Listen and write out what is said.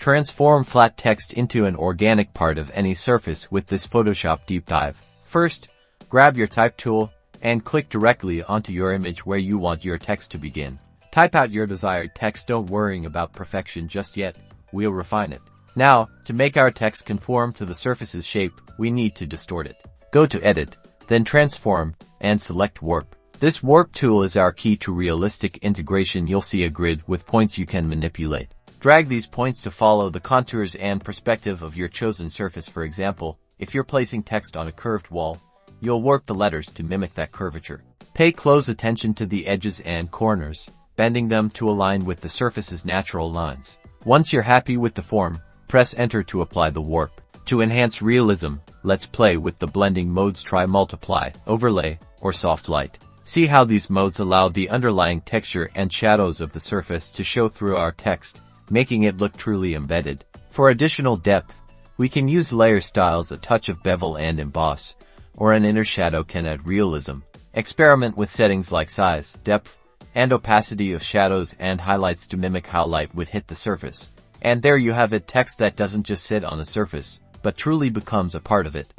Transform flat text into an organic part of any surface with this Photoshop deep dive. First, grab your type tool and click directly onto your image where you want your text to begin. Type out your desired text. Don't worry about perfection just yet, we'll refine it. Now, to make our text conform to the surface's shape, we need to distort it. Go to Edit, then Transform, and select Warp. This Warp tool is our key to realistic integration. You'll see a grid with points you can manipulate. Drag these points to follow the contours and perspective of your chosen surface. For example, if you're placing text on a curved wall, you'll warp the letters to mimic that curvature. Pay close attention to the edges and corners, bending them to align with the surface's natural lines. Once you're happy with the form, press Enter to apply the warp. To enhance realism, let's play with the blending modes. Try Multiply, Overlay, or Soft Light. See how these modes allow the underlying texture and shadows of the surface to show through our text, making it look truly embedded. For additional depth, we can use layer styles. A touch of bevel and emboss, or an inner shadow can add realism. Experiment with settings like size, depth, and opacity of shadows and highlights to mimic how light would hit the surface. And there you have it, text that doesn't just sit on the surface, but truly becomes a part of it.